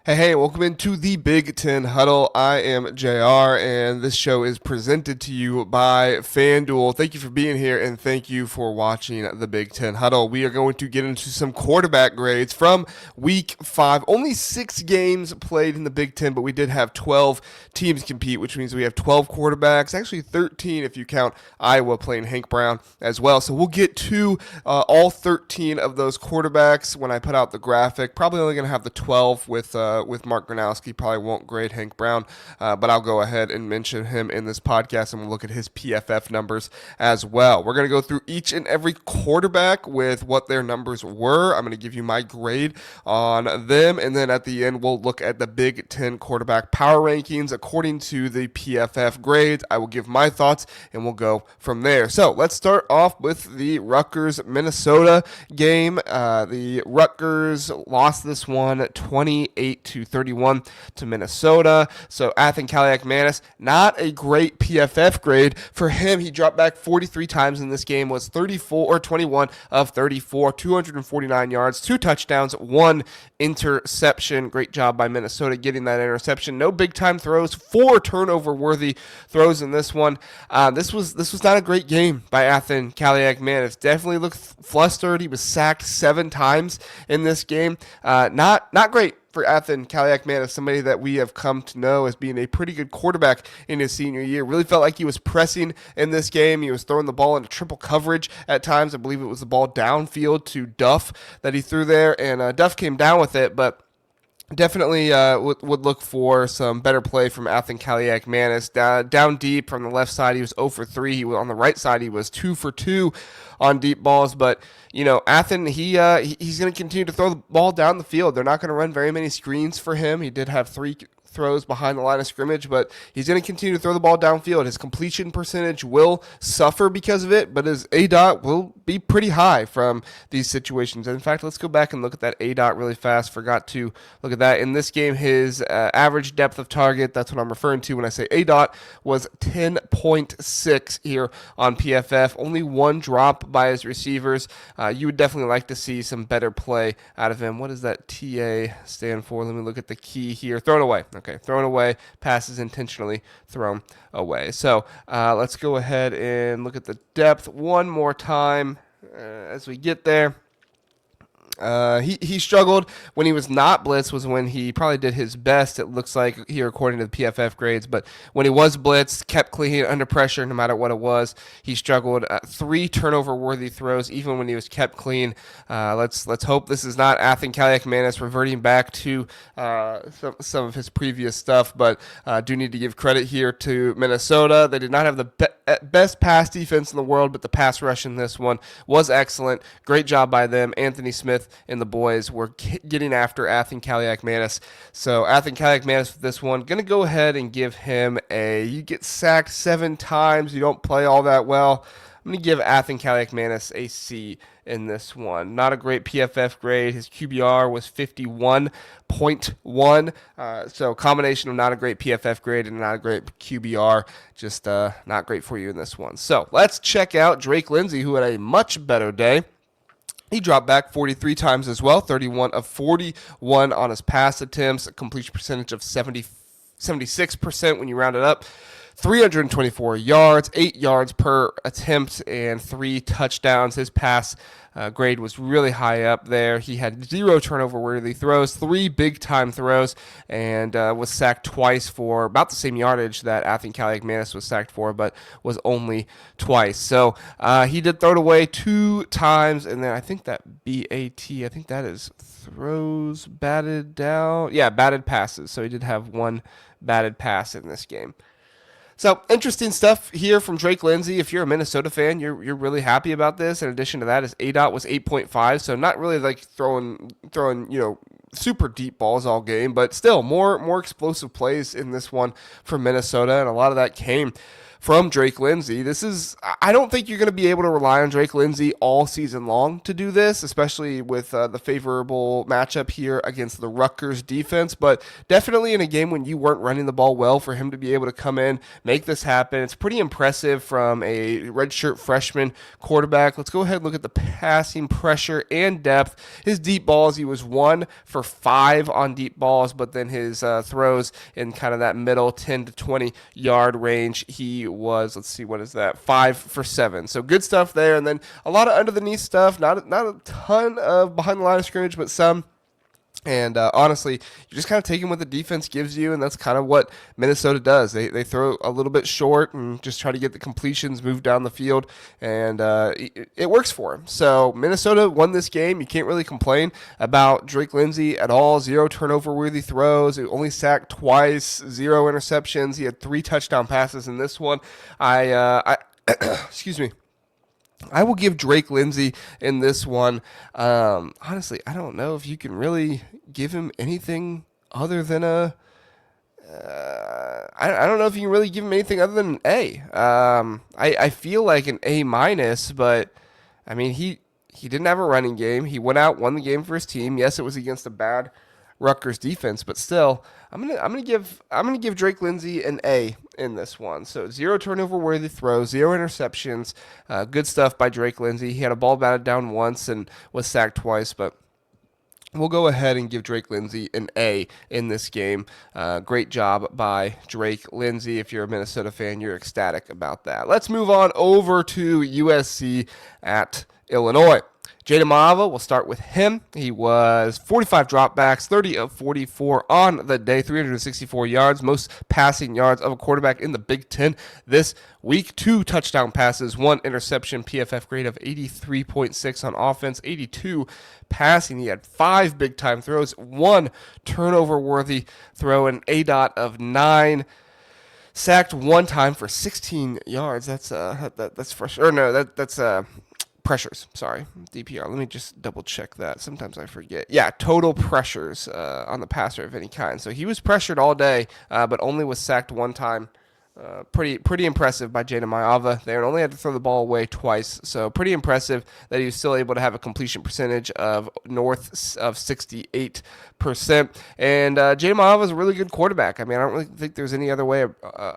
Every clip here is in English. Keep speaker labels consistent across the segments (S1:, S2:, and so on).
S1: Hey, welcome into the Big Ten Huddle. I am JR, and this show is presented to you by FanDuel. Thank you for being here, and thank you for watching the Big Ten Huddle. We are going to get into some quarterback grades from Week 5. Only 6 games played in the Big Ten, but we did have 12 teams compete, which means we have 12 quarterbacks, actually 13 if you count Iowa playing Hank Brown as well. So we'll get to all 13 of those quarterbacks when I put out the graphic. Probably only going to have the 12 with Mark Gronowski. Probably won't grade Hank Brown, but I'll go ahead and mention him in this podcast, and we'll look at his PFF numbers as well. We're going to go through each and every quarterback with what their numbers were. I'm going to give you my grade on them, and then at the end, we'll look at the Big Ten quarterback power rankings according to the PFF grades. I will give my thoughts, and we'll go from there. So let's start off with the Rutgers-Minnesota game. The Rutgers lost this one 28-31 to Minnesota. So Athan Kaliakmanis, not a great PFF grade for him. He dropped back 43 times in this game, was 21 of 34, 249 yards, 2 touchdowns, 1 interception. Great job by Minnesota getting that interception. No big time throws, 4 turnover worthy throws in this one. This was not a great game by Athan Kaliakmanis. Definitely looked flustered. He was sacked 7 times in this game. Not great for Athan Kaliakmanis, somebody that we have come to know as being a pretty good quarterback in his senior year. Really felt like he was pressing in this game. He was throwing the ball into triple coverage at times. I believe it was the ball downfield to Duff that he threw there, and Duff came down with it, but definitely would look for some better play from Athan Kaliakmanis. Down deep from the left side, he was 0 for 3. On the right side, he was 2 for 2 on deep balls. But, Athan, he's going to continue to throw the ball down the field. They're not going to run very many screens for him. He did have 3 throws behind the line of scrimmage, but he's going to continue to throw the ball downfield. His completion percentage will suffer because of it, but his ADOT will be pretty high from these situations. And in fact, let's go back and look at that ADOT really fast. Forgot to look at that. In this game, his average depth of target, that's what I'm referring to when I say ADOT, was 10.6 here on PFF. Only 1 drop by his receivers. You would definitely like to see some better play out of him. What does that TA stand for? Let me look at the key here. Thrown away. Okay, thrown away, passes intentionally thrown away. So let's go ahead and look at the depth one more time as we get there. He struggled when he was not blitzed, was when he probably did his best, it looks like here according to the PFF grades. But when he was blitzed, kept clean under pressure no matter what it was. He struggled. 3 turnover-worthy throws even when he was kept clean. Let's hope this is not Athan Kaliakmanis reverting back to some of his previous stuff. But do need to give credit here to Minnesota. They did not have the best pass defense in the world, but the pass rush in this one was excellent. Great job by them. Anthony Smith and the boys were getting after Athan Kaliakmanis. So Athan Kaliakmanis with this one, going to go ahead and give him you get sacked 7 times, you don't play all that well. I'm going to give Athan Kaliakmanis a C in this one. Not a great PFF grade. His QBR was 51.1. So combination of not a great PFF grade and not a great QBR. Just not great for you in this one. So let's check out Drake Lindsey, who had a much better day. He dropped back 43 times as well, 31 of 41 on his pass attempts, a completion percentage of 76% when you round it up. 324 yards, 8 yards per attempt, and 3 touchdowns. His pass grade was really high up there. He had 0 turnover-worthy throws, 3 big-time throws, and was sacked twice for about the same yardage that Athan Kaliakmanis was sacked for, but was only twice. So he did throw it away 2 times, and then I think that BAT, I think that is throws batted down. Yeah, batted passes. So he did have 1 batted pass in this game. So interesting stuff here from Drake Lindsey. If you're a Minnesota fan, you're really happy about this. In addition to that, his ADOT was 8.5, so not really like throwing super deep balls all game, but still more explosive plays in this one from Minnesota, and a lot of that came from Drake Lindsey. I don't think you're going to be able to rely on Drake Lindsey all season long to do this, especially with the favorable matchup here against the Rutgers defense, but definitely in a game when you weren't running the ball well, for him to be able to come in, make this happen. It's pretty impressive from a redshirt freshman quarterback. Let's go ahead and look at the passing pressure and depth. His deep balls, he was 1 for 5 on deep balls, but then his throws in kind of that middle 10 to 20 yard range, he was, let's see, what is that, 5 for 7. So good stuff there. And then a lot of under the knee stuff, not a ton of behind the line of scrimmage, but some. And honestly, you're just kind of taking what the defense gives you, and that's kind of what Minnesota does. They throw a little bit short and just try to get the completions, move down the field, and it works for them. So Minnesota won this game. You can't really complain about Drake Lindsey at all. 0 turnover-worthy throws. He only sacked twice, 0 interceptions. He had 3 touchdown passes in this one. Excuse me. I will give Drake Lindsey in this one. Honestly, I don't know if you can really give him anything other than a. I don't know if you can really give him anything other than an A. I feel like an A minus, but I mean he didn't have a running game. He went out, won the game for his team. Yes, it was against a bad Rutgers defense, but still, I'm gonna give Drake Lindsey an A in this one. So 0 turnover worthy throws, 0 interceptions, good stuff by Drake Lindsey. He had a ball batted down once and was sacked twice, but we'll go ahead and give Drake Lindsey an A in this game. Great job by Drake Lindsey. If you're a Minnesota fan, you're ecstatic about that. Let's move on over to USC at Illinois. Jayden Maiava, we'll start with him. He was 45 dropbacks, 30 of 44 on the day, 364 yards, most passing yards of a quarterback in the Big Ten this week. 2 touchdown passes, 1 interception, PFF grade of 83.6 on offense, 82 passing. He had 5 big-time throws, 1 turnover-worthy throw, an ADOT of 9. Sacked 1 time for 16 yards. That's fresh. Or no, that's pressures, sorry, DPR. Let me just double check that. Sometimes I forget. Yeah, total pressures on the passer of any kind. So he was pressured all day, but only was sacked 1 time. Pretty impressive by Jayden Maiava there, and only had to throw the ball away twice. So pretty impressive that he was still able to have a completion percentage of north of 68%. And Jayden Maiava is a really good quarterback. I mean, I don't really think there's any other way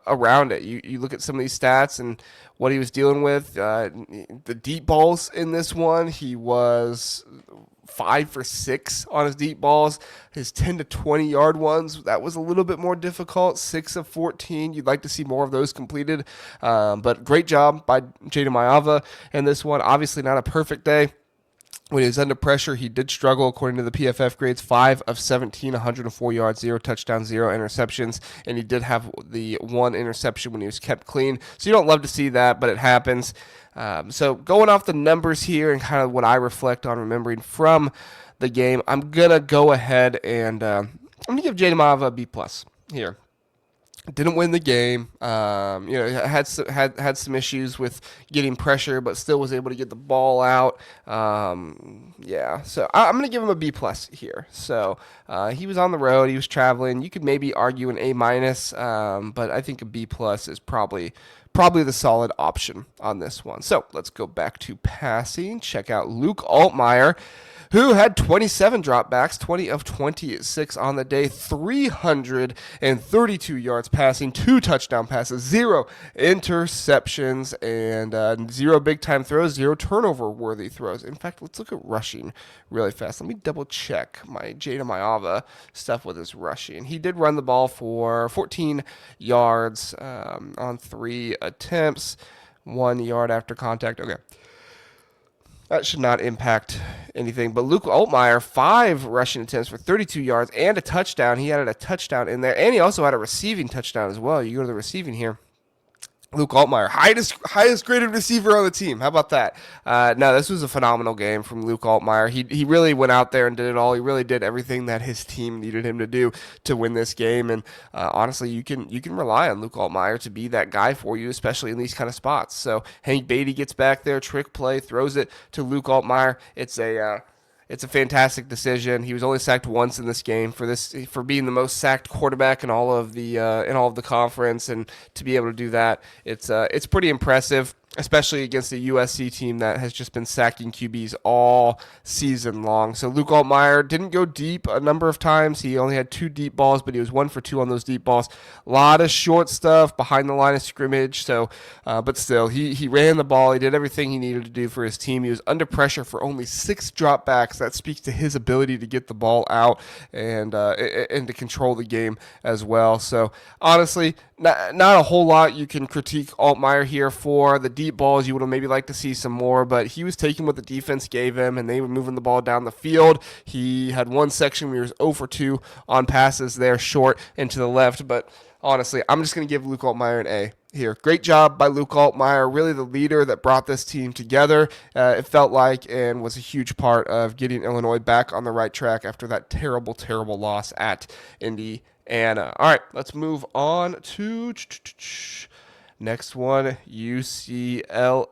S1: around it. You look at some of these stats and what he was dealing with. The deep balls in this one, he was 5 for 6 on his deep balls. His 10 to 20 yard ones, that was a little bit more difficult. 6 of 14. You'd like to see more of those completed. But great job by Jayden Maiava in this one. Obviously not a perfect day. When he was under pressure, he did struggle according to the PFF grades. 5 of 17, 104 yards, 0 touchdowns, 0 interceptions, and he did have the 1 interception when he was kept clean. So you don't love to see that, but it happens. So going off the numbers here and kind of what I reflect on remembering from the game, I'm going to go ahead and I'm going to give Jayden Maiava a B+ here. Didn't win the game. Had some issues with getting pressure, but still was able to get the ball out. So I'm gonna give him a B+ here. So he was on the road. He was traveling. You could maybe argue an A-, but I think a B+ is probably the solid option on this one. So let's go back to passing. Check out Luke Altmyer, who had 27 dropbacks, 20 of 26 on the day, 332 yards passing, 2 touchdown passes, 0 interceptions, and 0 big-time throws, 0 turnover-worthy throws. In fact, let's look at rushing really fast. Let me double-check my Jayden Maiava stuff with his rushing. He did run the ball for 14 yards on 3 attempts, 1 yard after contact. Okay. That should not impact anything. But Luke Altmyer, 5 rushing attempts for 32 yards and a touchdown. He added a touchdown in there. And he also had a receiving touchdown as well. You go to the receiving here. Luke Altmyer, highest graded receiver on the team. How about that? No, this was a phenomenal game from Luke Altmyer. He really went out there and did it all. He really did everything that his team needed him to do to win this game. And honestly, you can rely on Luke Altmyer to be that guy for you, especially in these kind of spots. So Hank Beatty gets back there, trick play, throws it to Luke Altmyer. It's a It's a fantastic decision. He was only sacked once in this game for being the most sacked quarterback in all of the conference, and to be able to do that, it's pretty impressive, especially against a USC team that has just been sacking QBs all season long. So Luke Altmyer didn't go deep a number of times. He only had 2 deep balls, but he was 1 for 2 on those deep balls. A lot of short stuff behind the line of scrimmage. So, but still, he ran the ball. He did everything he needed to do for his team. He was under pressure for only 6 dropbacks. That speaks to his ability to get the ball out and to control the game as well. So honestly, not a whole lot you can critique Altmyer here for. The deep balls, you would have maybe liked to see some more, but he was taking what the defense gave him, and they were moving the ball down the field. He had one section where he was 0 for 2 on passes there, short and to the left, but honestly, I'm just going to give Luke Altmyer an A here. Great job by Luke Altmyer, really the leader that brought this team together, it felt like, and was a huge part of getting Illinois back on the right track after that terrible, terrible loss at Indiana. All right, let's move on to next one, UCLA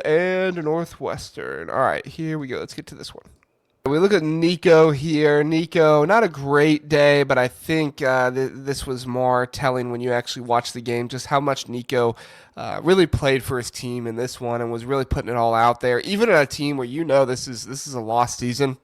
S1: and Northwestern. All right, here we go. Let's get to this one. We look at Nico here. Nico, not a great day, but I think this was more telling when you actually watch the game, just how much Nico really played for his team in this one and was really putting it all out there. Even at a team where this is a lost season,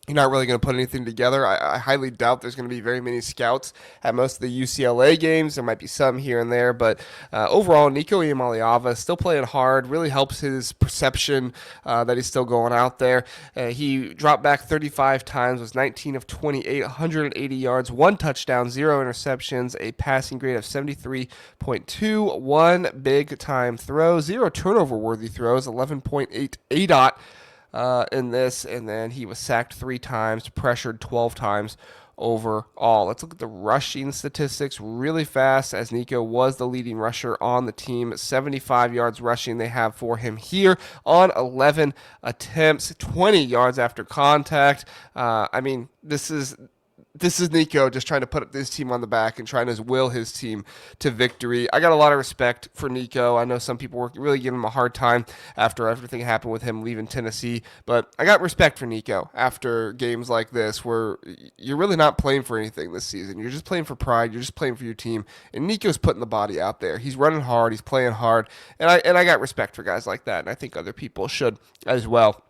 S1: you're not really going to put anything together. I highly doubt there's going to be very many scouts at most of the UCLA games. There might be some here and there, but overall, Nico Iamaleava still playing hard. Really helps his perception that he's still going out there. He dropped back 35 times, was 19 of 28, 180 yards, 1 touchdown, 0 interceptions, a passing grade of 73.2, 1 big-time throw, 0 turnover-worthy throws, 11.8 ADOT. In this, and then he was sacked 3 times, pressured 12 times overall. Let's look at the rushing statistics really fast, as Nico was the leading rusher on the team. 75 yards rushing they have for him here on 11 attempts, 20 yards after contact. This is Nico just trying to put this team on the back and trying to will his team to victory. I got a lot of respect for Nico. I know some people were really giving him a hard time after everything happened with him leaving Tennessee, but I got respect for Nico after games like this where you're really not playing for anything this season. You're just playing for pride. You're just playing for your team, and Nico's putting the body out there. He's running hard. He's playing hard, and I got respect for guys like that, and I think other people should as well.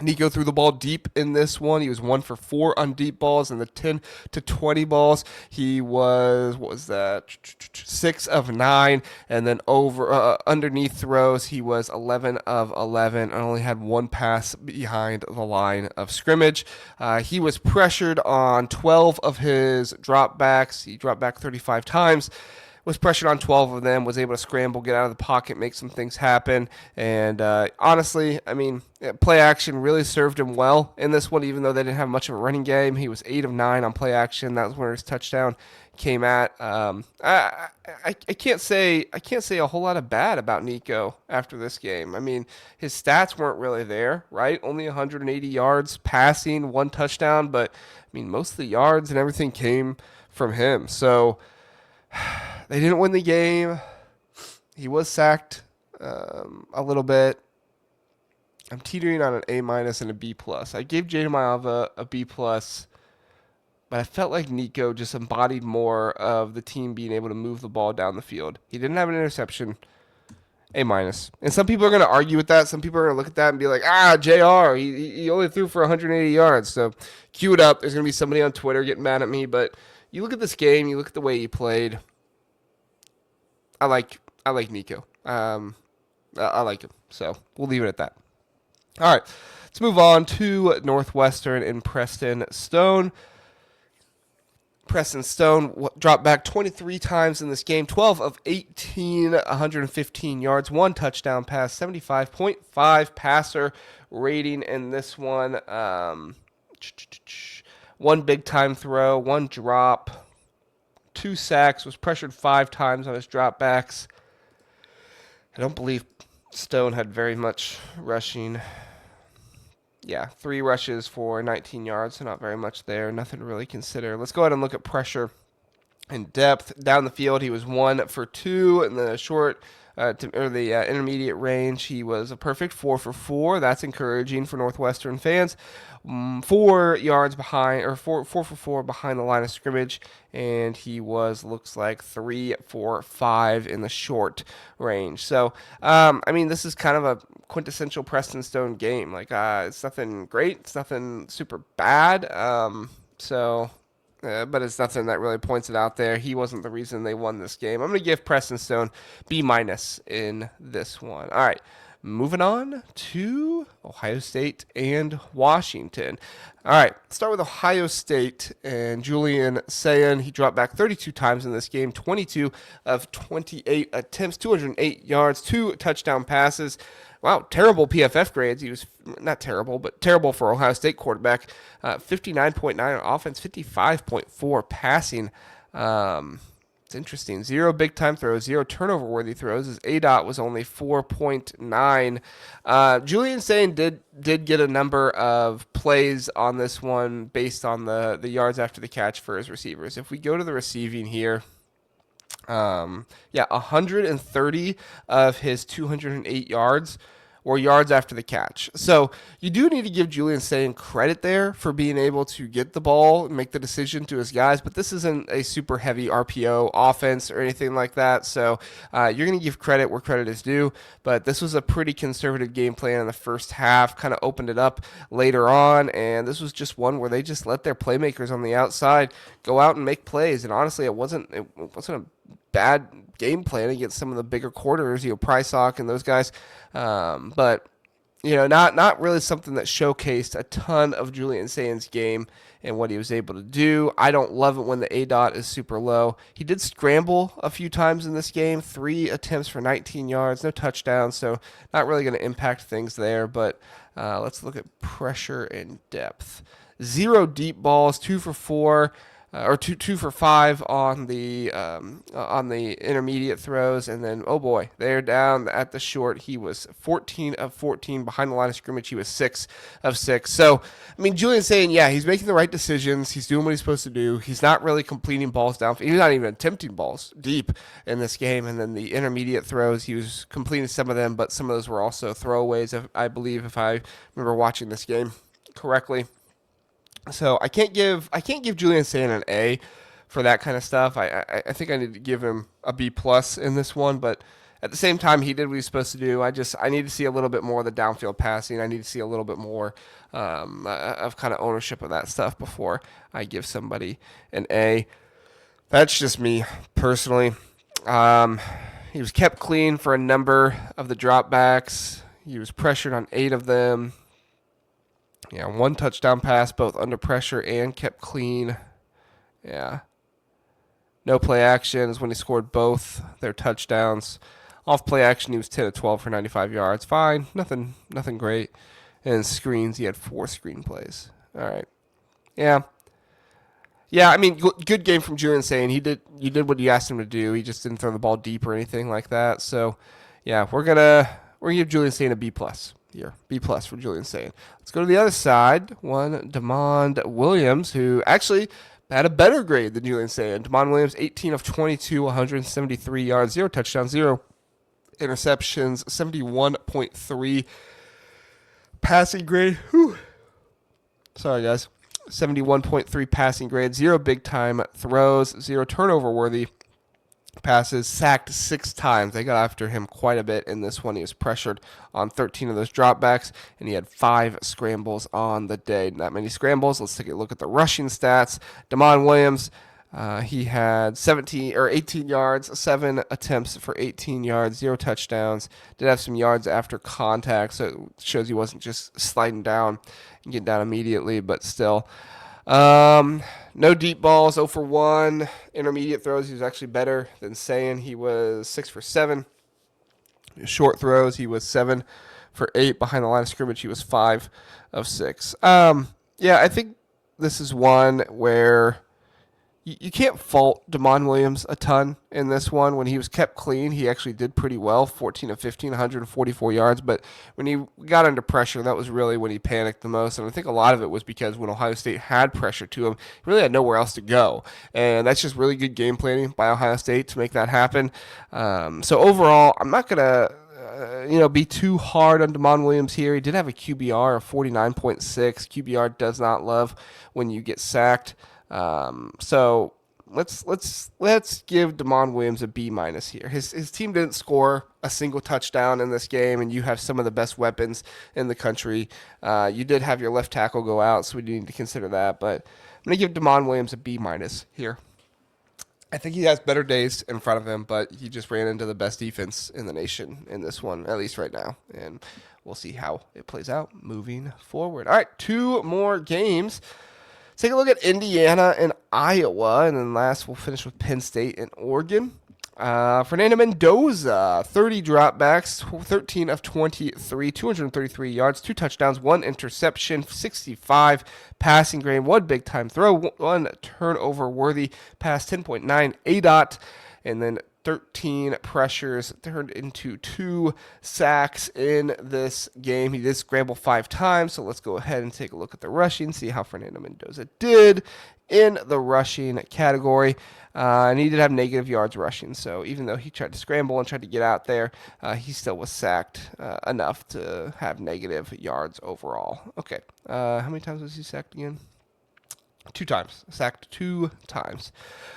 S1: Nico threw the ball deep in this one. He was 1 for 4 on deep balls, and the 10 to 20 balls, he was, 6 of 9, and then underneath throws, he was 11 of 11, and only had 1 pass behind the line of scrimmage. He was pressured on 12 of his dropbacks. He dropped back 35 times. Was pressured on 12 of them, was able to scramble, get out of the pocket, make some things happen. And honestly, play action really served him well in this one, even though they didn't have much of a running game. He was 8 of 9 on play action. That was where his touchdown came at. I can't say a whole lot of bad about Nico after this game. His stats weren't really there, right? Only 180 yards passing, 1 touchdown, but most of the yards and everything came from him. So they didn't win the game. He was sacked a little bit. I'm teetering on an A- and a B+. I gave Jayden Maiava a B+, but I felt like Nico just embodied more of the team being able to move the ball down the field. He didn't have an interception. A-. And some people are going to argue with that. Some people are going to look at that and be like, JR, he only threw for 180 yards. So cue it up. There's going to be somebody on Twitter getting mad at me, but you look at this game, you look at the way he played. I like Nico. I like him. So we'll leave it at that. All right, let's move on to Northwestern and Preston Stone. Preston Stone dropped back 23 times in this game, 12 of 18, 115 yards, 1 touchdown pass, 75.5 passer rating in this one. 1 big-time throw, 1 drop, 2 sacks, was pressured 5 times on his dropbacks. I don't believe Stone had very much rushing. 3 rushes for 19 yards, so not very much there. Nothing to really consider. Let's go ahead and look at pressure In depth down the field, he was 1 for 2 in the short intermediate range. He was a perfect 4 for 4. That's encouraging for Northwestern fans. 4 yards behind, or 4 for 4 behind the line of scrimmage, and he looks like 3 for 5 in the short range. So, this is kind of a quintessential Preston Stone game. Like, it's nothing great, it's nothing super bad. But it's nothing that really points it out there. He wasn't the reason they won this game. I'm going to give Preston Stone B- in this one. All right, moving on to Ohio State and Washington. All right, let's start with Ohio State and Julian Sayin. He dropped back 32 times in this game, 22 of 28 attempts, 208 yards, 2 touchdown passes. Wow, terrible PFF grades. He was not terrible, but terrible for Ohio State quarterback. 59.9 on offense, 55.4 passing. It's interesting. 0 big-time throws, 0 turnover-worthy throws. His ADOT was only 4.9. Julian Sayin did get a number of plays on this one based on the yards after the catch for his receivers. If we go to the receiving here, 130 of his 208 yards were yards after the catch. So you do need to give Julian Sayin credit there for being able to get the ball and make the decision to his guys, but this isn't a super heavy RPO offense or anything like that. So you're going to give credit where credit is due, but this was a pretty conservative game plan in the first half, kind of opened it up later on, and this was just one where they just let their playmakers on the outside go out and make plays. And honestly, it wasn't a bad game plan against some of the bigger quarters, Prysock and those guys. But not really something that showcased a ton of Julian Sayin's game and what he was able to do. I don't love it when the ADOT is super low. He did scramble a few times in this game, 3 attempts for 19 yards, no touchdowns, so not really going to impact things there. But let's look at pressure and depth. 0 deep balls, 2 for 4. Or two for 5 on the intermediate throws, and then they're down at the short. He was 14 of 14 behind the line of scrimmage. He was 6 of 6. So Julian Sayin, he's making the right decisions. He's doing what he's supposed to do. He's not really completing balls down. He's not even attempting balls deep in this game. And then the intermediate throws, he was completing some of them, but some of those were also throwaways, I believe, if I remember watching this game correctly. So I can't give Julian Sayin an A for that kind of stuff. I think I need to give him a B+ in this one, but at the same time, he did what he's supposed to do. I need to see a little bit more of the downfield passing. I need to see a little bit more of kind of ownership of that stuff before I give somebody an A. That's just me personally. He was kept clean for a number of the dropbacks. He was pressured on 8 of them. 1 touchdown pass, both under pressure and kept clean. No play action is when he scored both their touchdowns. Off play action, he was 10 of 12 for 95 yards. Fine, nothing great. And screens, he had 4 screen plays. All right. Good game from Julian Sayin. He did what you asked him to do. He just didn't throw the ball deep or anything like that. So, we're gonna give Julian Sayin a B+ here. B+ for Julian Sayin. Let's go to the other side. One, Demond Williams, who actually had a better grade than Julian Sayin. Demond Williams, 18 of 22, 173 yards, 0 touchdowns, 0 interceptions, 71.3 passing grade. Whew. Sorry, guys. 71.3 passing grade, 0 big-time throws, 0 turnover-worthy passes, sacked 6 times. They got after him quite a bit in this one. He was pressured on 13 of those dropbacks, and he had 5 scrambles on the day. Not many scrambles. Let's take a look at the rushing stats. Demond Williams, he had 18 yards, 7 attempts for 18 yards, 0 touchdowns. Did have some yards after contact, so it shows he wasn't just sliding down and getting down immediately, but still. No deep balls, 0 for 1. Intermediate throws, he was actually better than Sayin. He was 6 for 7. Short throws, he was 7 for 8. Behind the line of scrimmage, he was 5 of 6. I think this is one where you can't fault Damon Williams a ton in this one. When he was kept clean, he actually did pretty well, 14 of 15, 144 yards. But when he got under pressure, that was really when he panicked the most. And I think a lot of it was because when Ohio State had pressure to him, he really had nowhere else to go. And that's just really good game planning by Ohio State to make that happen. So overall, I'm not going to be too hard on Damon Williams here. He did have a QBR of 49.6. QBR does not love when you get sacked. So let's give Damon Williams a B minus here. His team didn't score a single touchdown in this game, and you have some of the best weapons in the country. You did have your left tackle go out, so we need to consider that. But I'm gonna give Damon Williams a B minus here. I think he has better days in front of him, but he just ran into the best defense in the nation in this one, at least right now. And we'll see how it plays out moving forward. All right, 2 more games. Let's take a look at Indiana and Iowa, and then last we'll finish with Penn State and Oregon. Fernando Mendoza, 30 dropbacks, 13 of 23, 233 yards, 2 touchdowns, 1 interception, 65 passing grade, 1 big-time throw, 1 turnover-worthy pass, 10.9 ADOT, and then 13 pressures turned into 2 sacks in this game. He did scramble 5 times, so let's go ahead and take a look at the rushing, see how Fernando Mendoza did in the rushing category. And he did have negative yards rushing, so even though he tried to scramble and tried to get out there, he still was sacked enough to have negative yards overall. Okay, how many times was he sacked again? 2 times. Sacked 2 times.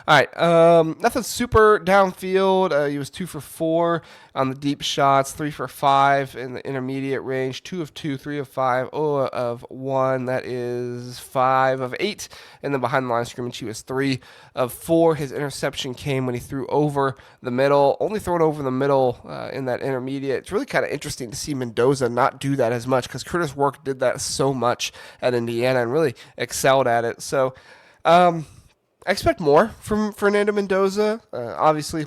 S1: All right. Nothing super downfield. He was 2 for 4 on the deep shots, 3 for 5 in the intermediate range, 2 of 2, 3 of 5, 0 of 1. That is 5 of 8. And then behind the line of scrimmage, he was 3 of 4. His interception came when he threw over the middle, only thrown over the middle in that intermediate. It's really kind of interesting to see Mendoza not do that as much because Curtis Work did that so much at Indiana and really excelled at it. So I expect more from Fernando Mendoza. Obviously,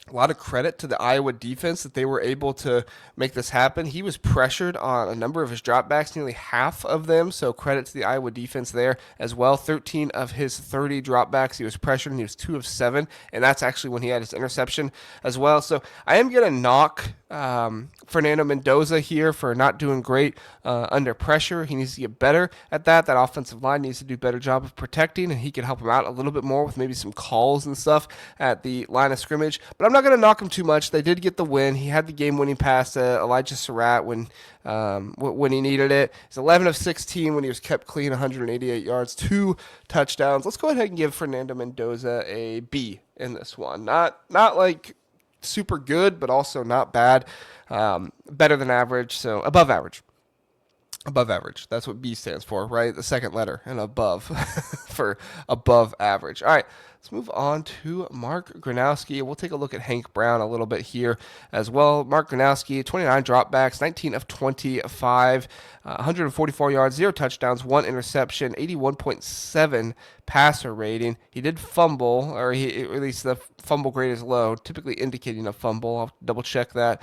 S1: a lot of credit to the Iowa defense that they were able to make this happen. He was pressured on a number of his dropbacks, nearly half of them, so credit to the Iowa defense there as well. 13 of his 30 dropbacks, he was pressured, and he was 2 of 7, and that's actually when he had his interception as well. So I am going to knock Fernando Mendoza here for not doing great under pressure. He needs to get better at that. That offensive line needs to do a better job of protecting, and he can help him out a little bit more with maybe some calls and stuff at the line of scrimmage. But I'm not going to knock him too much. They did get the win. He had the game-winning pass to Elijah Surratt when he needed it. He's 11 of 16 when he was kept clean, 188 yards, 2 touchdowns. Let's go ahead and give Fernando Mendoza a B in this one. Not like super good, but also not bad. Better than average, so above average. Above average. That's what B stands for, right? The second letter, and above for above average. All right, let's move on to Mark Gronowski. We'll take a look at Hank Brown a little bit here as well. Mark Gronowski, 29 dropbacks, 19 of 25, 144 yards, 0 touchdowns, 1 interception, 81.7 passer rating. He did fumble, or at least the fumble grade is low, typically indicating a fumble. I'll double check that.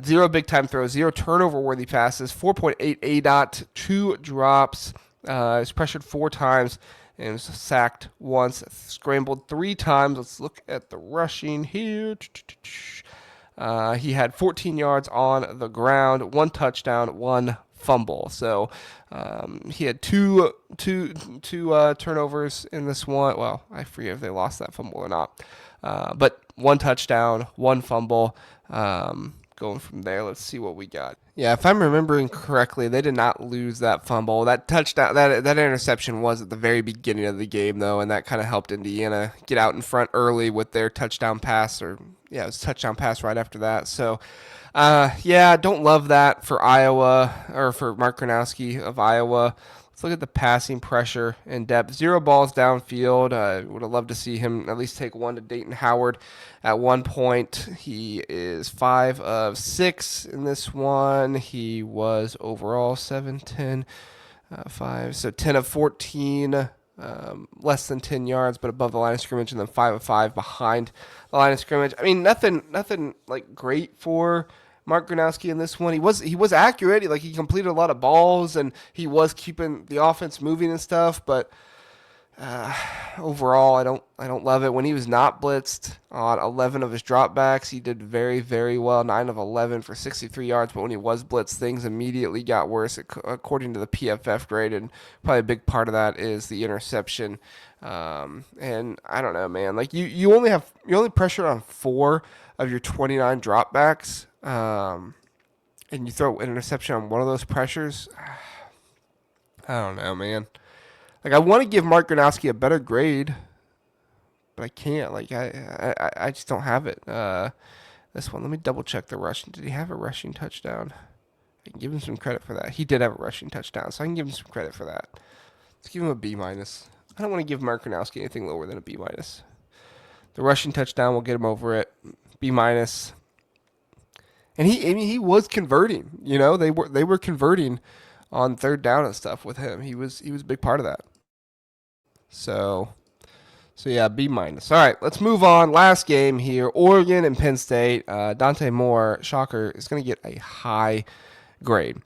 S1: 0 big time throws, 0 turnover worthy passes, 4.8 ADOT, 2 drops. He's pressured 4 times and was sacked once, scrambled 3 times. Let's look at the rushing here. He had 14 yards on the ground, 1 touchdown, 1 fumble. So he had two turnovers in this one. Well, I forget if they lost that fumble or not. But 1 touchdown, 1 fumble. Going from there, let's see what we got. Yeah, if I'm remembering correctly, they did not lose that fumble. That touchdown, that interception was at the very beginning of the game, though, and that kind of helped Indiana get out in front early with their touchdown pass, it was a touchdown pass right after that. So, don't love that for Iowa, or for Mark Gronowski of Iowa. Let's look at the passing pressure and depth. 0 balls downfield. Would have loved to see him at least take 1 to Dayton Howard at one point. He is 5 of 6 in this one. He was overall 7, 10, 5. So 10 of 14, less than 10 yards, but above the line of scrimmage, and then 5 of 5 behind the line of scrimmage. I mean, nothing like great for Mark Gronowski in this one. He was accurate. He completed a lot of balls, and he was keeping the offense moving and stuff, but Overall, I don't love it. When he was not blitzed on 11 of his dropbacks, he did very, very well. 9 of 11 for 63 yards. But when he was blitzed, things immediately got worse, according to the PFF grade. And probably a big part of that is the interception. And I don't know, man. Like you only pressure on 4 of your 29 dropbacks, and you throw an interception on one of those pressures. I don't know, man. Like, I want to give Mark Gronowski a better grade, but I can't. Like, I just don't have it. This one, let me double check the rushing. Did he have a rushing touchdown? I can give him some credit for that. He did have a rushing touchdown, so I can give him some credit for that. Let's give him a B minus. I don't want to give Mark Gronowski anything lower than a B minus. The rushing touchdown will get him over it. B minus. And he was converting. You know, they were converting on third down and stuff with him. He was a big part of that. So yeah, B minus. All right, let's move on. Last game here, Oregon and Penn State. Dante Moore, shocker, is going to get a high grade.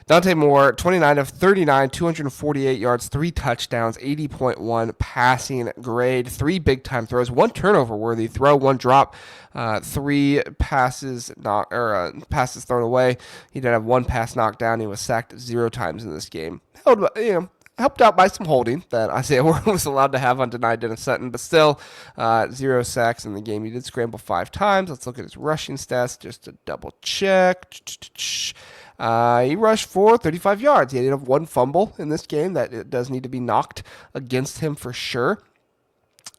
S1: Dante Moore, 29 of 39, 248 yards, 3 touchdowns, 80.1 passing grade, 3 big-time throws, 1 turnover-worthy throw, 1 drop, 3 passes passes thrown away. He did have 1 pass knocked down. He was sacked 0 times in this game. Helped out by some holding that Isaiah Ward was allowed to have on denied Dennis Sutton, but still 0 sacks in the game. He did scramble 5 times. Let's look at his rushing stats just to double check. He rushed for 35 yards. He did have 1 fumble in this game that it does need to be knocked against him for sure.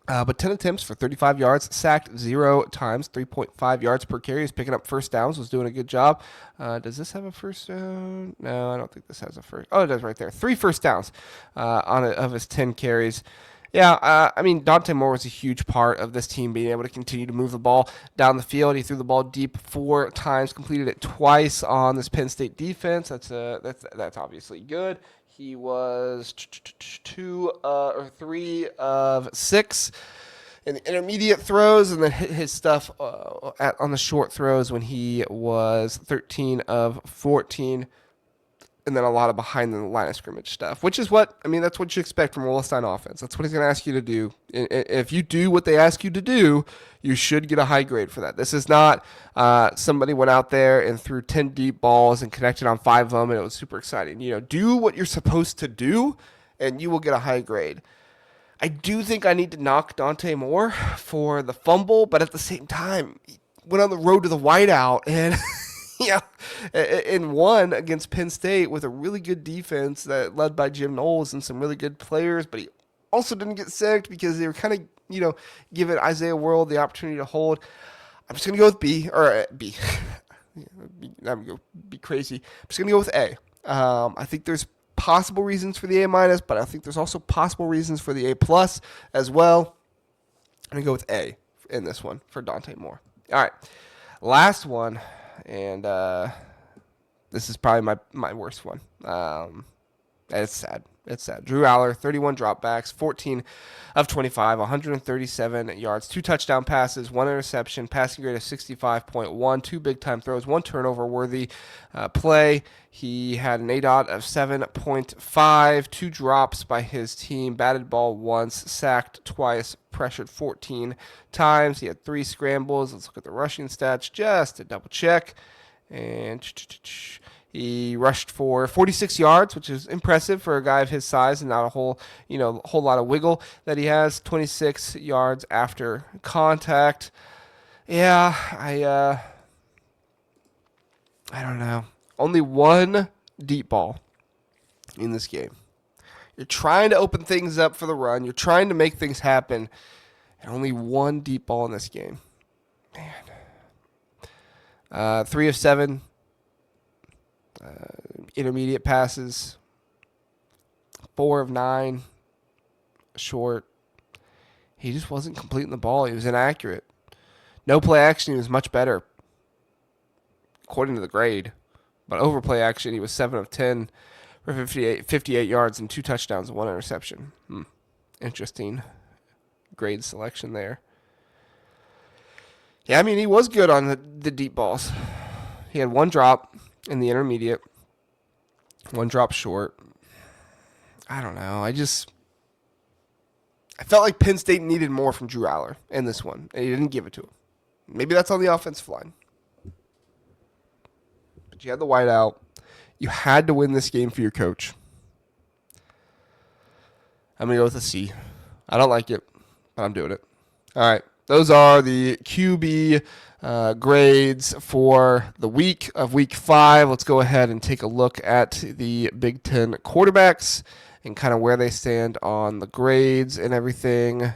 S1: But 10 attempts for 35 yards, sacked 0 times, 3.5 yards per carry. He's picking up first downs, was doing a good job. Does this have a first down? No, I don't think this has a first. Oh, it does right there. 3 first downs of his 10 carries. Yeah, I mean, Dante Moore was a huge part of this team being able to continue to move the ball down the field. He threw the ball deep 4 times, completed it twice on this Penn State defense. That's obviously good. He was 2 or 3 of 6 in the intermediate throws, and then hit his stuff on the short throws when he was 13 of 14. And then a lot of behind the line of scrimmage stuff, which is that's what you expect from a Willis-Stein offense. That's what he's going to ask you to do. If you do what they ask you to do, you should get a high grade for that. This is not somebody went out there and threw 10 deep balls and connected on 5 of them, and it was super exciting. Do what you're supposed to do, and you will get a high grade. I do think I need to knock Dante Moore for the fumble, but at the same time, he went on the road to the whiteout, and yeah, and won against Penn State with a really good defense that led by Jim Knowles and some really good players, but he also didn't get sacked because they were kind of, giving Isaiah World the opportunity to hold. I'm just going to go with B, or B. I'm going to be crazy. I'm just going to go with A. I think there's possible reasons for the A minus, but I think there's also possible reasons for the A plus as well. I'm going to go with A in this one for Dante Moore. All right, last one. And this is probably my worst one. And it's sad. It's sad. Drew Allar, 31 dropbacks, 14 of 25, 137 yards, 2 touchdown passes, 1 interception, passing grade of 65.1, 2 big-time throws, 1 turnover-worthy play. He had an ADOT of 7.5, 2 drops by his team, batted ball once, sacked twice, pressured 14 times. He had 3 scrambles. Let's look at the rushing stats just to double check. And he rushed for 46 yards, which is impressive for a guy of his size and not a whole lot of wiggle that he has. 26 yards after contact. Yeah, I don't know. Only 1 deep ball in this game. You're trying to open things up for the run. You're trying to make things happen. And only 1 deep ball in this game. Man. 3 of 7. Intermediate passes. 4 of 9. Short. He just wasn't completing the ball. He was inaccurate. No play action. He was much better, according to the grade. But over play action, he was 7 of 10 for 58 yards and 2 touchdowns and 1 interception. Interesting grade selection there. Yeah, I mean, he was good on the deep balls. He had 1 drop in the intermediate, 1 drop short. I don't know. I just I felt like Penn State needed more from Drew Allar in this one, and he didn't give it to him. Maybe that's on the offensive line. But you had the whiteout. You had to win this game for your coach. I'm going to go with a C. I don't like it, but I'm doing it. All right. Those are the QB grades for the week of Week 5. Let's go ahead and take a look at the Big Ten quarterbacks and kind of where they stand on the grades and everything.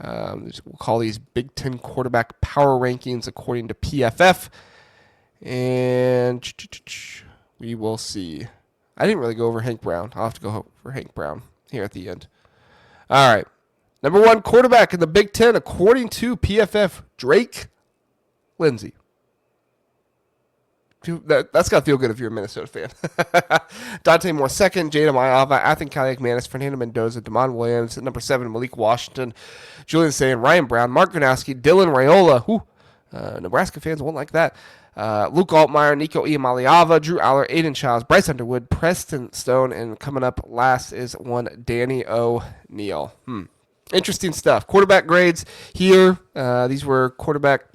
S1: We'll call these Big Ten quarterback power rankings according to PFF. And we will see. I didn't really go over Hank Brown. I'll have to go over Hank Brown here at the end. All right. Number 1 quarterback in the Big Ten, according to PFF, Drake Lindsey. That's got to feel good if you're a Minnesota fan. Dante Moore second, Jayden Maiava, Athan Kaliakmanis, Fernando Mendoza, Damon Williams, number 7, Malik Washington, Julian Sayin, Ryan Brown, Mark Gronowski, Dylan Raiola. Nebraska fans won't like that. Luke Altmyer, Nico Iamaleava, Drew Allar, Aiden Childs, Bryce Underwood, Preston Stone, and coming up last is one Danny O'Neal. Interesting stuff. Quarterback grades here. These were quarterback,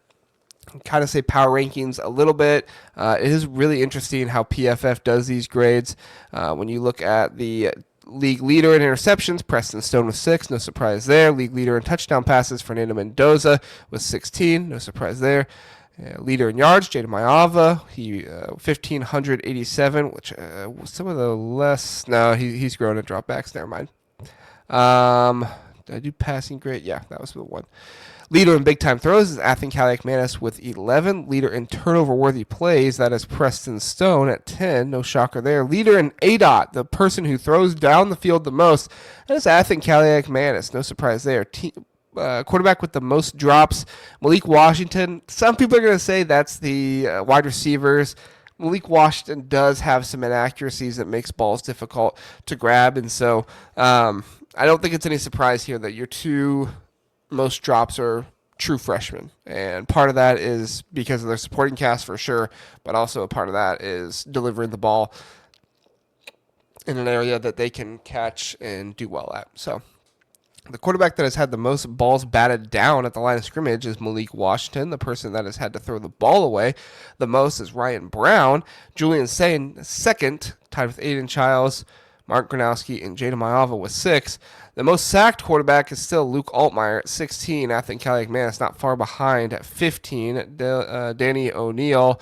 S1: kind of say power rankings a little bit. It is really interesting how PFF does these grades. When you look at the league leader in interceptions, Preston Stone with 6, no surprise there. League leader in touchdown passes, Fernando Mendoza with 16, no surprise there. Leader in yards, Jayden Maiava, he 1,587, which some of the less. No, he's grown at dropbacks. Never mind. Did I do passing grade? Yeah, that was the one. Leader in big-time throws is Athan Kaliakmanis with 11. Leader in turnover-worthy plays, that is Preston Stone at 10. No shocker there. Leader in ADOT, the person who throws down the field the most, that is Athan Kaliakmanis. No surprise there. Quarterback with the most drops, Malik Washington. Some people are going to say that's the wide receivers. Malik Washington does have some inaccuracies that makes balls difficult to grab, and so I don't think it's any surprise here that your 2 most drops are true freshmen. And part of that is because of their supporting cast for sure, but also a part of that is delivering the ball in an area that they can catch and do well at. So the quarterback that has had the most balls batted down at the line of scrimmage is Malik Washington. The person that has had to throw the ball away the most is Ryan Brown. Julian Sayin, second, tied with Aiden Childs, Mark Gronowski, and Jayden Maiava with 6. The most sacked quarterback is still Luke Altmyer at 16. Athan Kaliakmanis not far behind at 15. Danny O'Neal.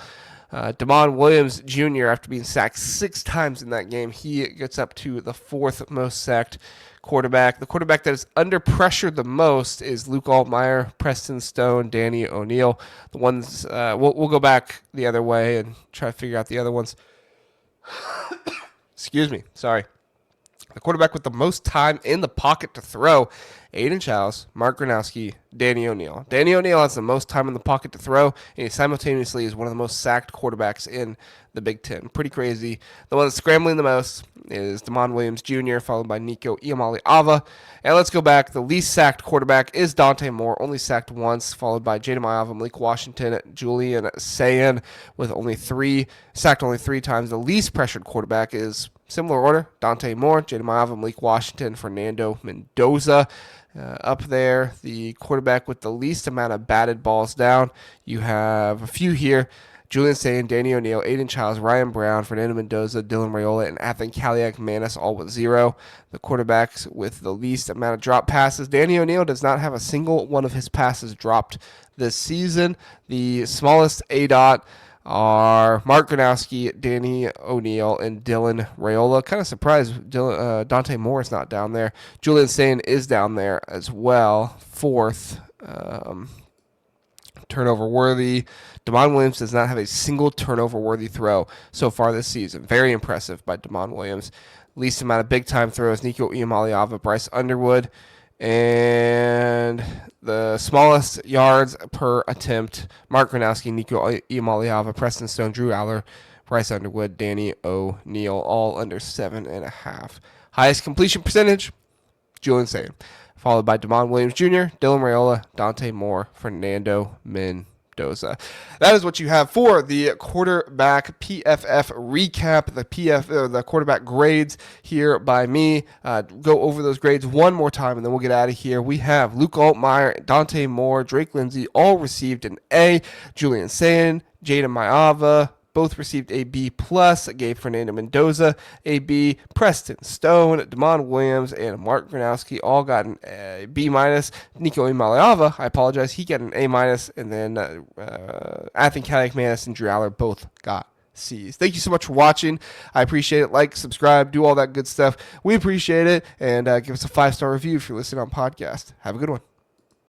S1: Damon Williams Jr., after being sacked 6 times in that game, he gets up to the 4th most sacked quarterback. The quarterback that is under pressure the most is Luke Altmyer, Preston Stone, Danny O'Neal. The ones we'll go back the other way and try to figure out the other ones. Excuse me. Sorry. The quarterback with the most time in the pocket to throw, Aiden Childs, Mark Gronowski, Danny O'Neal. Danny O'Neal has the most time in the pocket to throw, and he simultaneously is one of the most sacked quarterbacks in the Big Ten. Pretty crazy. The one that's scrambling the most is Damon Williams Jr., followed by Nico Iamaleava. And let's go back. The least sacked quarterback is Dante Moore, only sacked once, followed by Jayden Maiava, Malik Washington, Julian Sayin, with sacked only 3 times. The least pressured quarterback is similar order: Dante Moore, Jayden Maiava, Malik Washington, Fernando Mendoza. Up there, the quarterback with the least amount of batted balls down. You have a few here: Julian Sayin, Danny O'Neal, Aiden Childs, Ryan Brown, Fernando Mendoza, Dylan Raiola, and Athan Kaliakmanis, all with 0. The quarterbacks with the least amount of drop passes: Danny O'Neal does not have a single one of his passes dropped this season. The smallest ADOT are Mark Gronowski, Danny O'Neal, and Dylan Raiola. Kind of surprised Dante Moore is not down there. Julian Sayin is down there as well, 4th. Turnover-worthy. Damon Williams does not have a single turnover-worthy throw so far this season. Very impressive by Damon Williams. Least amount of big-time throws, Nico Iamaleava, Bryce Underwood. And the smallest yards per attempt, Mark Gronowski, Nico Iamaleava, Preston Stone, Drew Allar, Bryce Underwood, Danny O'Neal, all under 7.5. Highest completion percentage, Julian Sayin, followed by Damon Williams Jr., Dylan Raiola, Dante Moore, Fernando Mendoza. Mendoza. That is what you have for the quarterback PFF recap, the quarterback grades here by me. Go over those grades one more time, and then we'll get out of here. We have Luke Altmyer, Dante Moore, Drake Lindsey all received an A. Julian Sayin, Jayden Maiava, both received a B+. Gave Fernando Mendoza a B. Preston Stone, Damon Williams, and Mark Gronowski all got a B-. Nico Iamaleava, I apologize, he got an A-. And then Athan Kaliakmanis and Allar both got C's. Thank you so much for watching. I appreciate it. Like, subscribe, do all that good stuff. We appreciate it. And give us a 5-star review if you're listening on podcast. Have a good one.